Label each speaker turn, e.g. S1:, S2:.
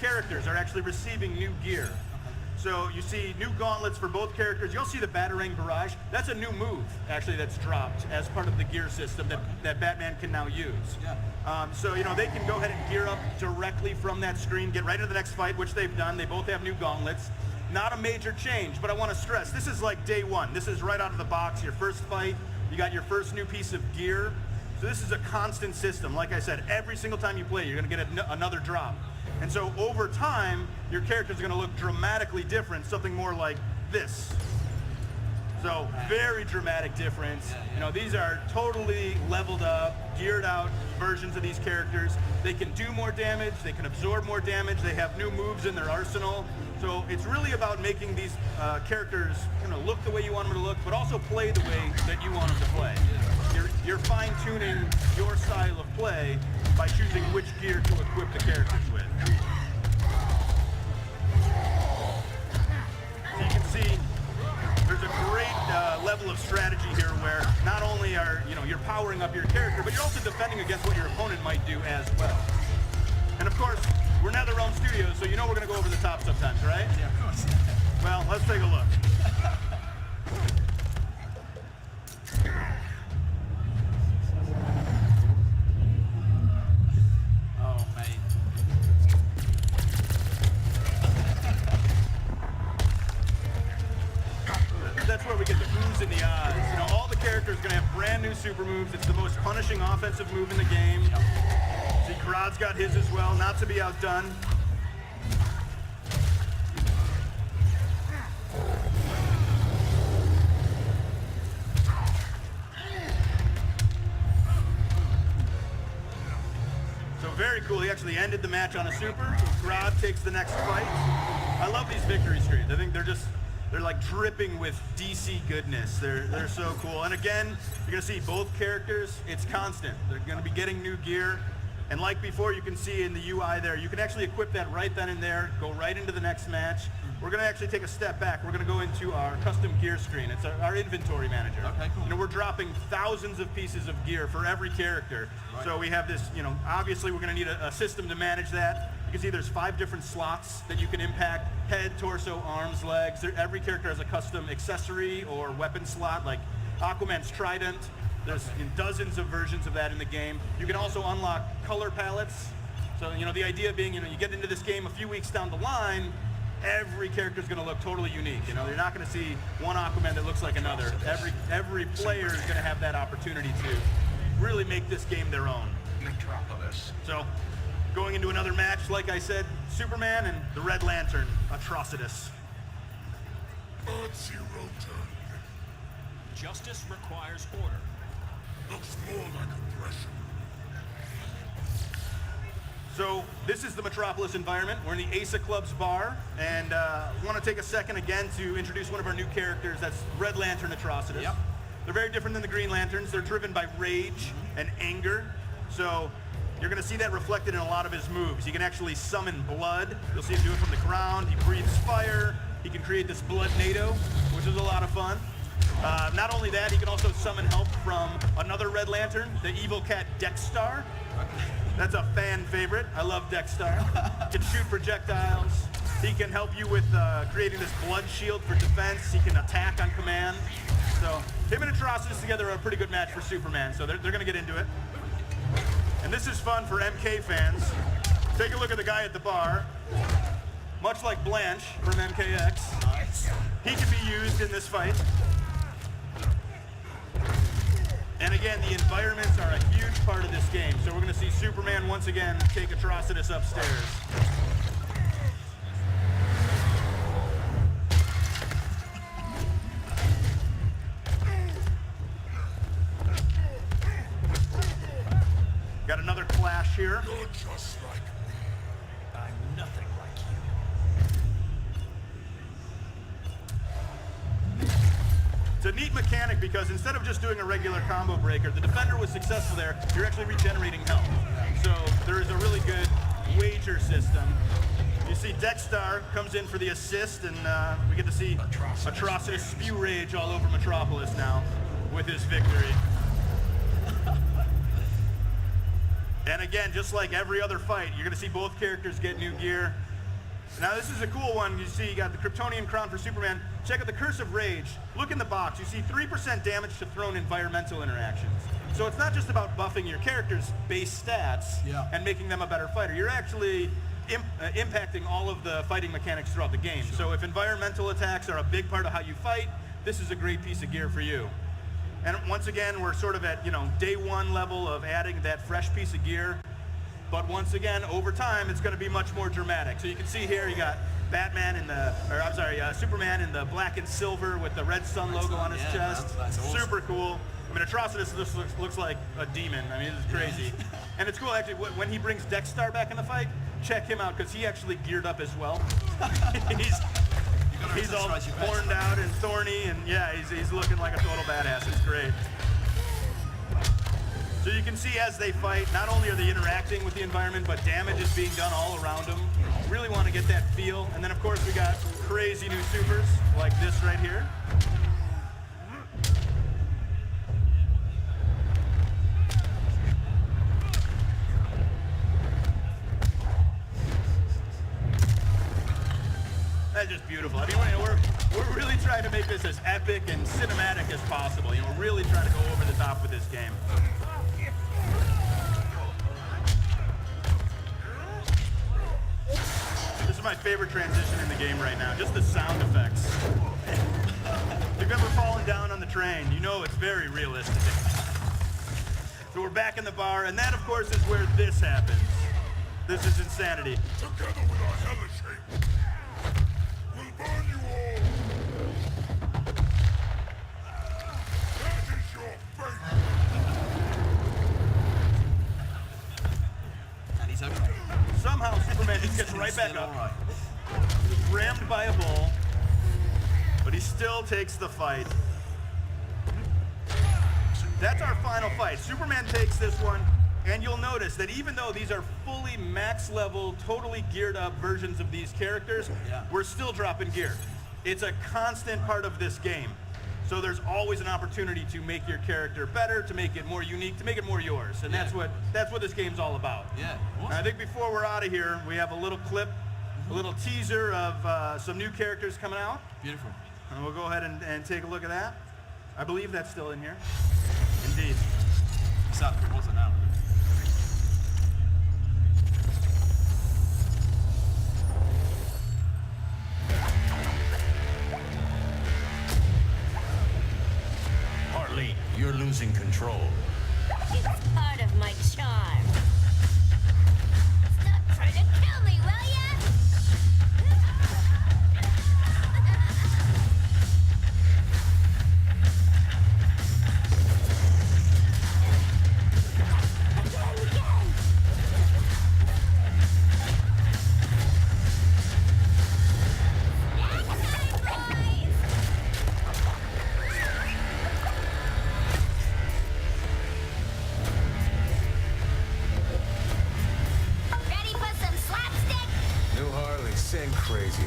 S1: characters are actually receiving new gear. So you see new gauntlets for both characters. You'll see the Batarang Barrage. That's a new move, actually, that's dropped as part of the gear system that Batman can now use.
S2: Yeah.
S1: So, you know, they can go ahead and gear up directly from that screen, get right into the next fight, which they've done. They both have new gauntlets. Not a major change, but I want to stress, this is like day one. This is right out of the box, your first fight. You got your first new piece of gear. So this is a constant system. Like I said, every single time you play, you're going to get another drop. And so over time, your character is going to look dramatically different, something more like this. So very dramatic difference. You know, these are totally leveled up, geared out versions of these characters. They can do more damage, they can absorb more damage, they have new moves in their arsenal. So it's really about making these characters look the way you want them to look, but also play the way that you want them to play. You're fine-tuning your style of play by choosing which gear to equip the characters with. So you can see there's a great level of strategy here where not only are you're powering up your character, but you're also defending against what your opponent might do as well. And of course, we're NetherRealm Studios, so you know we're going to go over the top sometimes, right?
S2: Yeah, of course.
S1: Well, let's take a look.
S2: Oh, mate.
S1: That's where we get the oohs and the ahs. You know, all the characters are going to have brand new super moves. It's the most punishing offensive move in the game.
S2: Yep.
S1: See, Grodd's got his as well, not to be outdone. So very cool. He actually ended the match on a super. Grodd takes the next fight. I love these victory screens. I think they're like dripping with DC goodness. They're so cool. And again, you're gonna see both characters. It's constant. They're gonna be getting new gear. And like before, you can see in the UI there, you can actually equip that right then and there, go right into the next match. We're gonna actually take a step back. We're gonna go into our custom gear screen. It's our inventory manager.
S2: Okay, cool.
S1: You know, we're dropping thousands of pieces of gear for every character.
S2: Right.
S1: So we have this, obviously we're gonna need a system to manage that. You can see there's 5 different slots that you can impact: head, torso, arms, legs. Every character has a custom accessory or weapon slot, like Aquaman's trident. There's dozens of versions of that in the game. You can also unlock color palettes. So, the idea being, you get into this game a few weeks down the line, every character is going to look totally unique. You're not going to see one Aquaman that looks like another. Every player is going to have that opportunity to really make this game their own.
S3: Metropolis.
S1: So, going into another match, like I said, Superman and the Red Lantern, Atrocitus.
S3: Atrocitu.
S4: Justice requires order.
S3: Looks more like oppression.
S1: So this is the Metropolis environment. We're in the Asa Club's bar, and I want to take a second again to introduce one of our new characters. That's Red Lantern Atrocitus.
S2: Yep.
S1: They're very different than the Green Lanterns. They're driven by rage and anger. So you're going to see that reflected in a lot of his moves. He can actually summon blood. You'll see him do it from the ground. He breathes fire. He can create this blood NATO, which is a lot of fun. Not only that, he can also summon help from another Red Lantern, the evil cat Dexstar. That's a fan favorite. I love Dexstar. He can shoot projectiles. He can help you with creating this blood shield for defense. He can attack on command. So him and Atrocitus together are a pretty good match for Superman, so they're going to get into it. And this is fun for MK fans. Take a look at the guy at the bar. Much like Blanche from MKX,
S2: Nice.
S1: he can be used in this fight. And again, the environments are a huge part of this game. So we're going to see Superman once again take Atrocitus upstairs. Got another clash here.
S3: You're just like me.
S4: I'm nothing like you.
S1: It's a neat mechanic because instead of just doing a regular combo breaker, the defender was successful there. You're actually regenerating health. So there is a really good wager system. You see Dexstar comes in for the assist, and we get to see Atrocitus spew rage all over Metropolis now with his victory. And again, just like every other fight, you're going to see both characters get new gear. Now this is a cool one. You see you got the Kryptonian crown for Superman. Check out the Curse of Rage. Look in the box. You see 3% damage to thrown environmental interactions. So it's not just about buffing your character's base stats and making them a better fighter. You're actually impacting all of the fighting mechanics throughout the game. So if environmental attacks are a big part of how you fight, this is a great piece of gear for you. And once again, we're sort of at, day one level of adding that fresh piece of gear. But once again, over time, it's going to be much more dramatic. So you can see here, you got Superman in the black and silver with the red sun logo on his chest.
S2: That's awesome.
S1: Super cool. I mean, Atrocitu looks like a demon. I mean, it's crazy. And it's cool, actually, when he brings Dexstar back in the fight, check him out, because he actually geared up as well. He's all horned out and thorny, and yeah, he's looking like a total badass. It's great. So you can see as they fight, not only are they interacting with the environment, but damage is being done all around them. Really want to get that feel. And then, of course, we got crazy new supers like this right here. That's just beautiful. I mean, we're really trying to make this as epic and cinematic as possible. We're really trying to go over the top with this game. This is my favorite transition in the game right now, just the sound effects. If you've ever fallen down on the train, you know it's very realistic. So we're back in the bar, and that, of course, is where this happens. This is insanity.
S3: Together with our hellish hate, we'll burn you all. That is your fate.
S2: And he's okay.
S1: Somehow Superman just gets right back up.
S2: Right.
S1: Rammed by a bull, but he still takes the fight. That's our final fight. Superman takes this one, and you'll notice that even though these are fully max level, totally geared up versions of these characters, we're still dropping gear. It's a constant part of this game. So there's always an opportunity to make your character better, to make it more unique, to make it more yours. And that's what this game's all about.
S2: Yeah.
S1: And I think before we're out of here, we have a little clip, a little teaser of some new characters coming out.
S2: Beautiful.
S1: And we'll go ahead and take a look at that. I believe that's still in here. Indeed.
S2: Exactly. What's it now?
S5: Harley, you're losing control.
S6: It's part of my charm. Stop trying to kill me, will ya?
S5: New Harley, sing crazy.